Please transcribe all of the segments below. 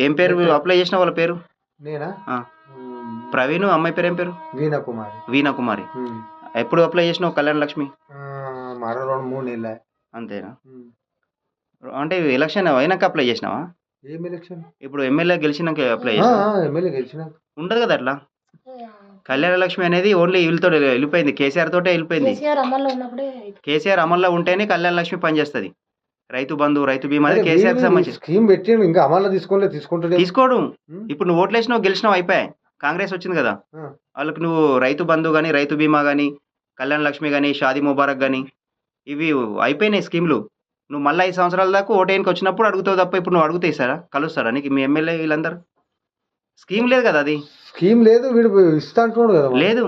ఏం పేరు అప్లై చేసిన వాళ్ళ పేరు? నేనా? ఆ, ప్రవీణ్. అమ్మాయి పేరు ఏం పేరు? వీణా కుమారి. వీణా కుమారి. ఎప్పుడు అప్లై చేసినావు కళ్యాణ లక్ష్మి? మరో 2-3 నెలలే. అంతేనా? అంటే ఎలక్షన్ అయినాక అప్లై చేసినావా? ఏం ఎలక్షన్? ఇప్పుడు ఎమ్మెల్యే గెలిచినాక అప్లై చేసినా? ఎమ్మెల్యే గెలిచినాక ఉండదు కదా అట్లా. కళ్యాణ లక్ష్మి అనేది ఓన్లీ వీళ్ళతో వెళ్ళిపోయింది, కేసీఆర్ తోటే వెళ్ళిపోయింది. కేసీఆర్ అమల్లో ఉంటేనే కళ్యాణ లక్ష్మి పనిచేస్తుంది. రైతు బంధు, రైతు బీమా అనేది కేసీఆర్ సంబంధించి స్కీమ్ పెట్టి ఇంకా అమల్లో తీసుకోడు. ఇప్పుడు నువ్వు ఓట్లు వేసినావు, గెలిచినావు, అయిపోయాయి. కాంగ్రెస్ వచ్చింది కదా, వాళ్ళకి నువ్వు రైతు బంధు కానీ, రైతు బీమా కానీ, కళ్యాణ లక్ష్మి కానీ, షాదీ ముబారక్ కానీ, ఇవి అయిపోయినాయి స్కీమ్లు. నువ్వు మళ్ళీ 5 సంవత్సరాల దాకా ఓటేనికి వచ్చినప్పుడు అడుగుతావు తప్ప ఇప్పుడు నువ్వు అడుగుతే ఇస్తారా? కలుస్తారా నీకు మీ ఎమ్మెల్యే వీళ్ళందరూ? స్కీమ్ లేదు కదా, అది స్కీమ్ లేదు. వీడు ఇస్తా అంటున్నాడు కదా. లేదు.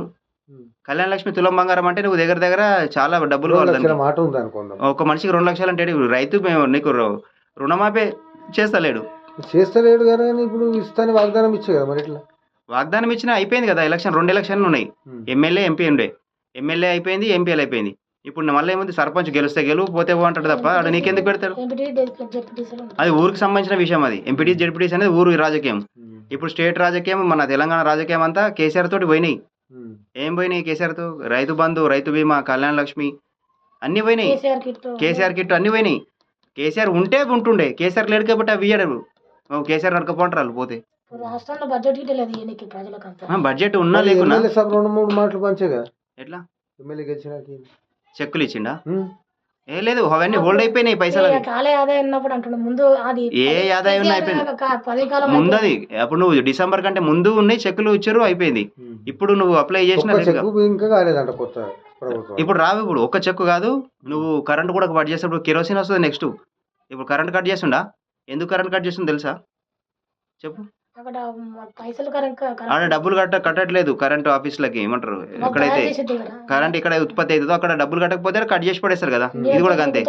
కళ్యాణ లక్ష్మి తులం బంగారం అంటే నువ్వు దగ్గర చాలా డబ్బులు కావాలి. మాట ఉంది అనుకుందాం. ఒక మనిషికి 2 లక్షలు అంటే రైతు నీకు రుణమాఫీ చేస్తలేడు కానీ ఇప్పుడు ఇస్తాను వాగ్దానం ఇచ్చే కదా. మరి ఇట్లా వాగ్దానం ఇచ్చినా అయిపోయింది కదా. 2 ఎలక్షన్లు ఉన్నాయి. ఎమ్మెల్యే, ఎంపీ ఉండే. ఎమ్మెల్యే అయిపోయింది, ఎంపీలు అయిపోయింది. ఇప్పుడు మళ్ళీ ఏముంది, సర్పంచ్ గెలిస్తే గెలువు, పోతే పో అంటాడు తప్ప ఆడ నీకెందుకు పెడతాడు? అది ఊరికి సంబంధించిన విషయం. అది ఎంపీటీ జెడ్పీటీస్ అనేది ఊరు రాజకీయం. ఇప్పుడు స్టేట్ రాజకీయం, మన తెలంగాణ రాజకీయం అంతా కేసీఆర్ తోటి పోయినాయి. ఏం పోయినాయి కేసీఆర్ తో? రైతు బంధు, రైతు బీమా, కళ్యాణ లక్ష్మి అన్ని పోయినాయి. కేసీఆర్ కిట్ అన్ని పోయినాయి. కేసీఆర్ ఉంటుండే, కేసీఆర్ లేడు కాబట్టి అవి ఇయ్యడు. కేసీఆర్ నడకపోంటారు పోతే. బడ్జెట్ ఉన్నా లేకున్నా 2-3 మాటలు పంచేగా. ఎట్లా ఎమ్మెల్యే గెలిచినాక చెక్కులు ఇచ్చిండా? ఏ లేదు, అవన్నీ హోల్డ్ అయిపోయినాయి పైసలు. ఏ ఆదాయం అయిపోయింది ముందు. అది అప్పుడు నువ్వు డిసెంబర్ కంటే ముందు ఉన్నాయి చెక్కులు ఇచ్చారు, అయిపోయింది. ఇప్పుడు నువ్వు అప్లై చేసిన ఇప్పుడు రావు. ఇప్పుడు ఒక్క చెక్కు కాదు, నువ్వు కరెంట్ కూడా కట్ చేసేప్పుడు కెరోసిన్ వస్తుంది. నెక్స్ట్ ఇప్పుడు కరెంట్ కట్ చేస్తుండా? ఎందుకు కరెంట్ కట్ చేస్తుందో తెలుసా? చెప్పు. ఆడ డబ్బులు కట్టట్లేదు కరెంట్ ఆఫీసులకి. ఏమంటారు, ఎక్కడైతే కరెంట్ ఇక్కడ ఉత్పత్తి అవుతుందో అక్కడ డబ్బులు కట్టకపోతే కట్ చేసి పడేస్తారు కదా. ఇది కూడా అంతే.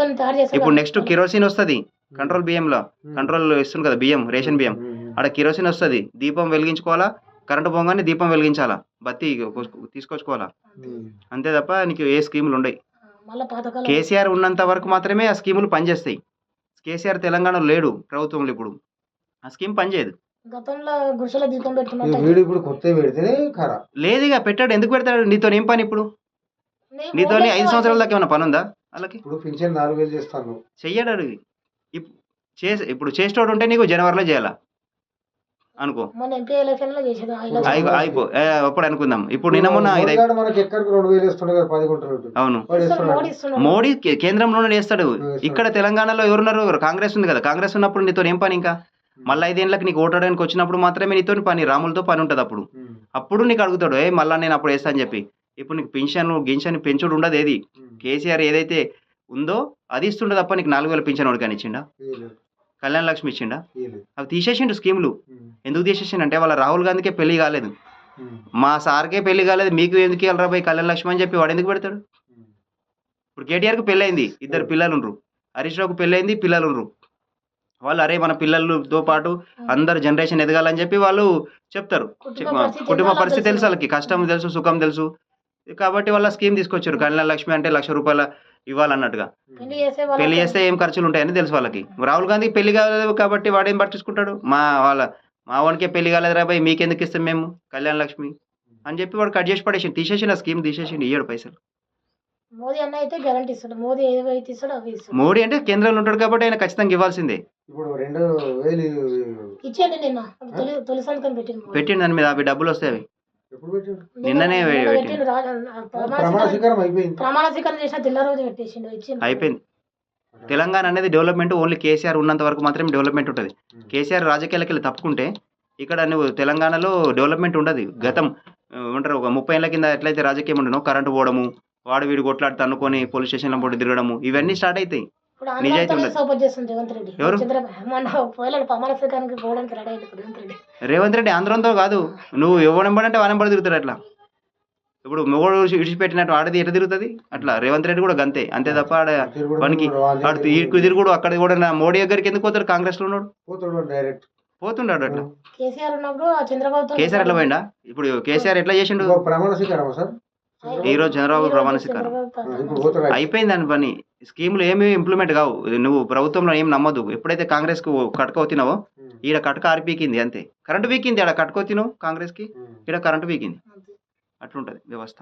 ఇప్పుడు నెక్స్ట్ కిరోసిన్ వస్తుంది కంట్రోల్ బియ్యంలో. కంట్రోల్ ఇస్తుంది కదా బియ్యం, రేషన్ బియ్యం. ఆడ కిరోసిన్ వస్తుంది. దీపం వెలిగించుకోవాలా, కరెంటు పోగానే దీపం వెలిగించాలా, బత్తి తీసుకొచ్చుకోవాలా. అంతే తప్ప నీకు ఏ స్కీములు ఉండవు. కేసీఆర్ ఉన్నంత వరకు మాత్రమే ఆ స్కీములు పనిచేస్తాయి. కేసీఆర్ తెలంగాణలో లేడు ప్రభుత్వంలో, ఇప్పుడు ఆ స్కీమ్ పనిచేయదు. లేదు ఇక పెట్టాడు. ఎందుకు పెడతాడు? నీతో ఏం పని? ఇప్పుడు నీతో 5 సంవత్సరాల దాకా ఏమైనా పని ఉందా వాళ్ళకి? చెయ్యడాడు. ఇప్పుడు చేసేటోడు ఉంటే నీకు జనవరిలో చేయాలా అనుకో, అయిపో అప్పుడు అనుకుందాం. ఇప్పుడు నిన్న మొన్న అవును, మోడీ కేంద్రంలోనే చేస్తాడు. ఇక్కడ తెలంగాణలో ఎవరున్నారు? కాంగ్రెస్ ఉంది కదా. కాంగ్రెస్ ఉన్నప్పుడు నీతో ఏం పని? ఇంకా మళ్ళీ 5 ఏళ్ళకి నీకు ఓటడానికి వచ్చినప్పుడు మాత్రమే నీతో పని, రాములతో పని ఉంటుంది. అప్పుడు నీకు అడుగుతాడు, మళ్ళీ నేను అప్పుడు వేస్తా అని చెప్పి. ఇప్పుడు నీకు గింషన్ పెంచుడు ఉండదు. ఏది కేసీఆర్ ఏదైతే ఉందో అది ఇస్తుండే తప్ప నీకు 4000 పింఛన్ వాడికి ఇచ్చిండా? కళ్యాణ లక్ష్మి ఇచ్చిండా? అవి తీసేసిండు స్కీములు. ఎందుకు తీసేసిండు అంటే వాళ్ళ రాహుల్ గాంధీకే పెళ్లి కాలేదు, మా సార్కే పెళ్లి కాలేదు, మీకు ఎందుకు వెళ్ళరా పోయి కళ్యాణ లక్ష్మి అని చెప్పి వాడు ఎందుకు పెడతాడు? ఇప్పుడు కేటీఆర్కి పెళ్ళి అయింది, 2 పిల్లలు ఉండ్రు. హరీష్ రావుకు పెళ్ళి అయింది, పిల్లలు ఉండ్రు. వాళ్ళు అరే మన పిల్లలతో పాటు అందరు జనరేషన్ ఎదగాలని చెప్పి వాళ్ళు చెప్తారు. కుటుంబ పరిస్థితి తెలుసు వాళ్ళకి, కష్టం తెలుసు, సుఖం తెలుసు. కాబట్టి వాళ్ళ స్కీమ్ తీసుకొచ్చారు. కళ్యాణ లక్ష్మి అంటే 1,00,000 రూపాయలు ఇవ్వాలన్నట్టుగా. పెళ్లి చేస్తే ఏం ఖర్చులు ఉంటాయని తెలుసు వాళ్ళకి. రాహుల్ గాంధీకి పెళ్లి కాలేదు కాబట్టి వాడేం పట్టించుకుంటాడు? మా వానికే పెళ్లి కాలేదు రా భయ్, మీకెందుకు ఇస్తాం మేము కళ్యాణ లక్ష్మి అని చెప్పి వాడు కట్ చేసి పడేసి తీసేసి ఆ స్కీమ్ తీసేసి ఇయ్యాడు పైసలు. మోడీ అంటే కేంద్రంలో ఉంటాడు కాబట్టి ఆయన ఖచ్చితంగా ఇవ్వాల్సిందే. పెట్టిండు దాని మీద అవి డబ్బులు వస్తాయి. అవి నిన్ననే అయిపోయింది. తెలంగాణ అనేది డెవలప్మెంట్ ఓన్లీ కేసీఆర్ ఉన్నంత వరకు మాత్రమే డెవలప్మెంట్ ఉంటుంది. కేసీఆర్ రాజకీయాలకి వెళ్ళి తప్పుకుంటే ఇక్కడ నువ్వు తెలంగాణలో డెవలప్మెంట్ ఉండదు. గతం ఏమంటారు, ఒక 30 ఏళ్ల కింద ఎట్లయితే రాజకీయం ఉండనో, కరెంటు పోవడము, వాడు వీడు కొట్లాడితే అనుకొని పోలీస్ స్టేషన్లో పోటీ తిరగడము, ఇవన్నీ స్టార్ట్ అవుతాయి. నిజాయితీ ఉండదు. ఎవరు? రేవంత్ రెడ్డి ఆంధ్రంతో కాదు, నువ్వు ఎవడెంబడంటే వానెంబడి తిరుగుతాడు. అట్లా ఇప్పుడు మొగోడు విడిచిపెట్టినట్టు ఆడది ఎట్లా తిరుగుతుంది, అట్లా రేవంత్ రెడ్డి కూడా గంతే. అంతే తప్ప ఆడ వానికి తిరుగుడు అక్కడ కూడా మోడీ దగ్గరికి ఎందుకు పోతాడు? కాంగ్రెస్ లో ఉన్నాడు, పోతుండాడు. అట్లా కేసీఆర్ ఎట్లా పోయిండా? ఇప్పుడు కేసీఆర్ ఎట్లా చేసిండు? ఈ రోజు చంద్రబాబు ప్రమాణ స్వీకారం అయిపోయింది. దాని పని స్కీములు ఏమి ఇంప్లిమెంట్ కావు. నువ్వు ప్రభుత్వంలో ఏం నమ్మదు. ఎప్పుడైతే కాంగ్రెస్ కు కట్టుకోతున్నావో ఈడ కట్క ఆరి పీకింది అంతే. కరెంటు పీకింది ఆడ కట్టుకొచ్చి నువ్వు కాంగ్రెస్కి, ఈడ కరెంటు పీకింది. అట్లుంటుంది వ్యవస్థ.